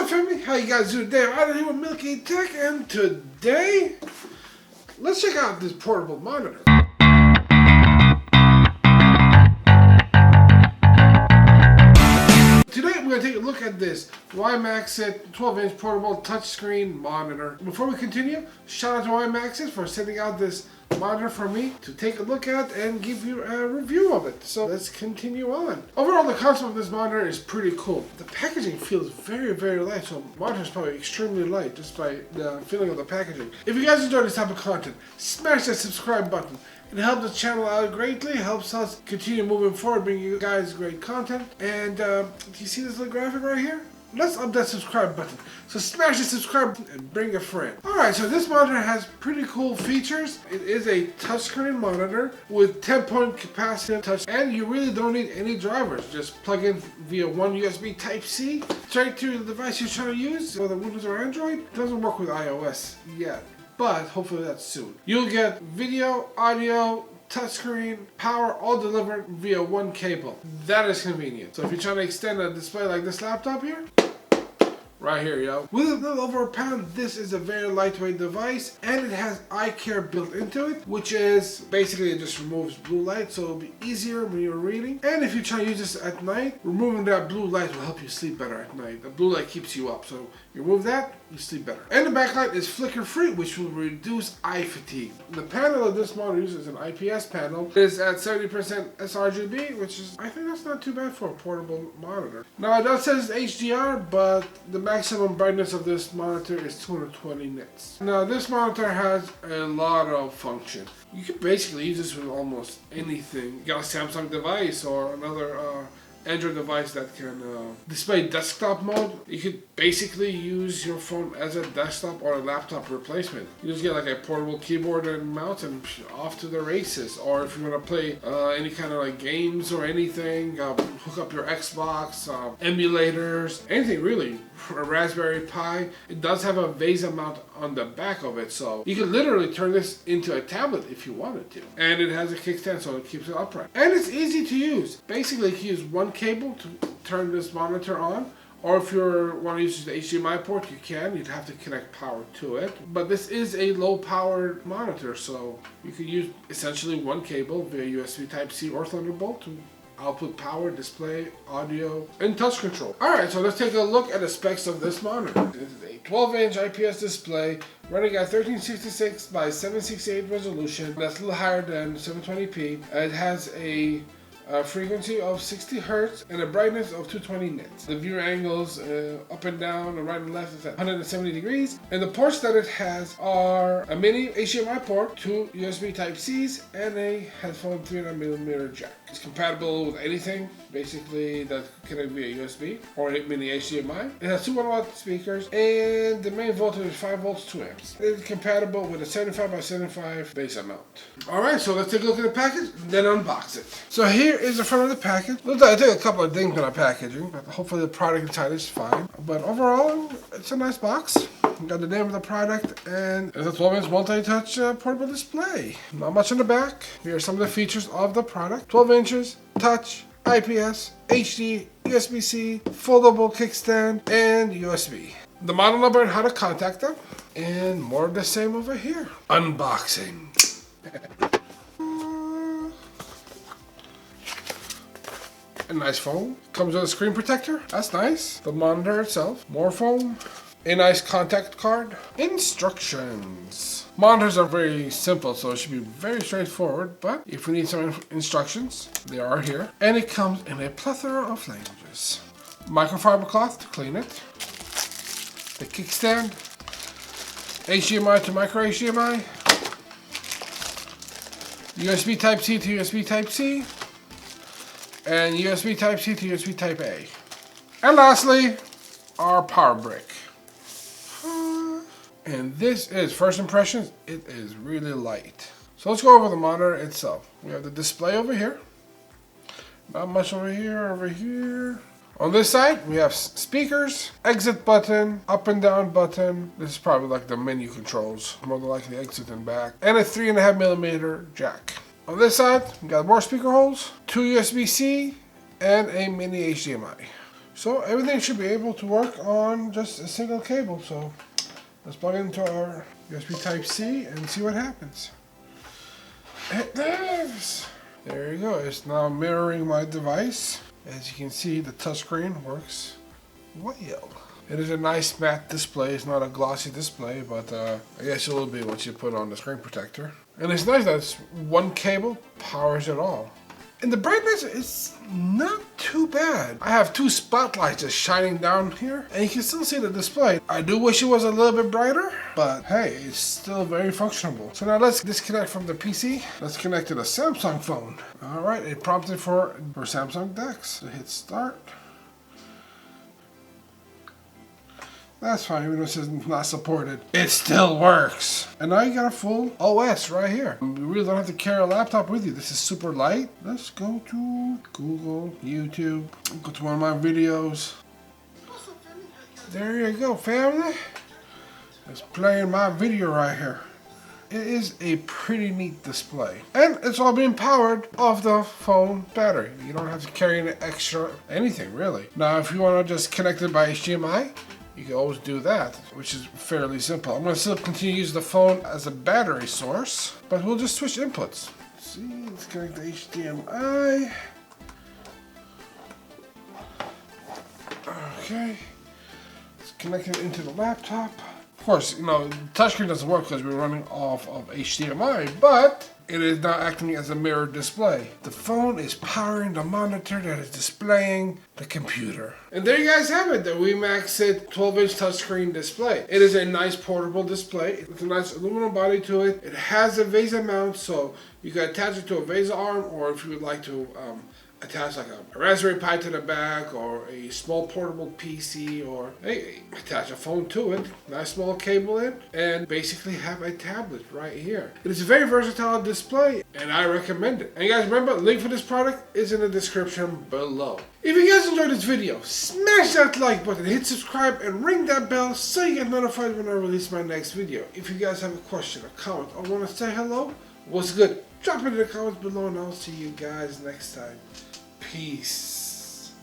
up, family? How you guys doing today? I'm here with Milky Tech, and today, let's check out this portable monitor. Today, we're going to take a look at this Wimaxit 12-inch portable touchscreen monitor. Before we continue, shout out to Wimaxit for sending out this monitor for me to take a look at and give you a review of it. So let's continue on. Overall, the concept of this monitor is pretty cool. The packaging feels very, very light, so the monitor is probably extremely light just by the feeling of the packaging. If you guys enjoy this type of content, smash that subscribe button. It helps the channel out greatly, helps us continue moving forward, bringing you guys great content. And do you see this little graphic right here? Let's up that subscribe button. So smash the subscribe button and bring a friend. Alright, so this monitor has pretty cool features. It is a touchscreen monitor with 10-point capacitive touch, and you really don't need any drivers. Just plug in via one USB Type-C straight to the device you're trying to use, whether Windows or Android. It doesn't work with iOS yet, but hopefully that's soon. You'll get video, audio, touchscreen, power, all delivered via one cable. That is convenient. So if you're trying to extend a display like this laptop here, right here, yo. With a little over a pound, this is a very lightweight device, and it has eye care built into it, which is basically it just removes blue light, so it'll be easier when you're reading. And if you try to use this at night, removing that blue light will help you sleep better at night. The blue light keeps you up, so you remove that, you sleep better. And the backlight is flicker free, which will reduce eye fatigue. The panel of this monitor uses an IPS panel. It is at 70% sRGB, which is, I think that's not too bad for a portable monitor. Now it does say it's HDR, but the maximum brightness of this monitor is 220 nits. Now this monitor has a lot of functions. You can basically use this with almost anything. You got a Samsung device or another Android device that can display desktop mode. You could basically use your phone as a desktop or a laptop replacement. You just get like a portable keyboard and mouse and off to the races. Or if you want to play any kind of like games or anything, hook up your Xbox, emulators, anything really. A Raspberry Pi. It does have a VESA mount on the back of it, so you can literally turn this into a tablet if you wanted to. And it has a kickstand, so it keeps it upright. And it's easy to use. Basically, you can use one cable to turn this monitor on, or if you want to use the HDMI port, you can. You'd have to connect power to it. But this is a low-powered monitor, so you could use essentially one cable via USB Type-C or Thunderbolt to output power, display, audio, and touch control. Alright, so let's take a look at the specs of this monitor. This is a 12-inch IPS display running at 1366 by 768 resolution. That's a little higher than 720p. It has a frequency of 60 Hz and a brightness of 220 nits. The view angles up and down and right and left is at 170 degrees. And the ports that it has are a mini HDMI port, two USB Type-Cs, and a headphone 300mm jack. It's compatible with anything, basically, that connect via USB or mini HDMI. It has two 1-watt speakers, and the main voltage is 5 volts, 2 amps. It's compatible with a 75 by 75 base mount. Alright, so let's take a look at the package, then unbox it. So here is the front of the package. I took a couple of things in our packaging, but hopefully the product inside is fine. But overall, it's a nice box. We got the name of the product, and it's a 12-inch multi-touch portable display. Not much in the back. Here are some of the features of the product. 12 inches, touch, IPS, HD, USB-C, foldable kickstand, and USB. The model number and how to contact them, and more of the same over here. Unboxing. A nice foam. Comes with a screen protector. That's nice. The monitor itself. More foam. A nice contact card. Instructions. Monitors are very simple, so it should be very straightforward, but if you need some instructions, they are here. And it comes in a plethora of languages. Microfiber cloth to clean it. The kickstand. HDMI to micro HDMI. USB Type-C to USB Type-C. And USB Type-C to USB Type-A. And lastly, our power brick. And this is, first impressions, it is really light. So let's go over the monitor itself. We have the display over here. Not much over here, On this side, we have speakers, exit button, up and down button. This is probably like the menu controls, more than likely exit and back. And a 3.5mm jack. On this side, we got more speaker holes, two USB-C, and a mini HDMI. So everything should be able to work on just a single cable. So let's plug it into our USB Type-C and see what happens. It lives! There you go. It's now mirroring my device. As you can see, the touchscreen works well. It is a nice matte display. It's not a glossy display, but I guess it will be once you put on the screen protector. And it's nice that it's one cable powers it all. And the brightness is not too bad. I have two spotlights just shining down here, and you can still see the display. I do wish it was a little bit brighter, but hey, it's still very functional. So now let's disconnect from the PC. Let's connect to the Samsung phone. All right, it prompted for Samsung DeX. So hit start. That's fine, even though it says not supported. It still works. And now you got a full OS right here. You really don't have to carry a laptop with you. This is super light. Let's go to Google, YouTube, go to one of my videos. There you go, family. It's playing my video right here. It is a pretty neat display. And it's all being powered off the phone battery. You don't have to carry any extra anything, really. Now, if you want to just connect it by HDMI, you can always do that, which is fairly simple. I'm going to still continue to use the phone as a battery source, but we'll just switch inputs. Let's see, let's connect the HDMI. Okay, let's connect it into the laptop. Of course, you know, the touchscreen doesn't work because we're running off of HDMI, but it is now acting as a mirror display. The phone is powering the monitor that is displaying the computer. And there you guys have it, the Wimaxit 12-inch touchscreen display. It is a nice portable display. It's a nice aluminum body to it. It has a VESA mount, so you can attach it to a VESA arm, or if you would like to attach like a Raspberry Pi to the back, or a small portable PC, or hey, attach a phone to it, nice small cable in, and basically have a tablet right here. It is a very versatile display, and I recommend it. And you guys remember, the link for this product is in the description below. If you guys enjoyed this video, smash that like button, hit subscribe, and ring that bell so you get notified when I release my next video. If you guys have a question, a comment, or want to say hello, what's good? Drop it in the comments below, and I'll see you guys next time. Peace.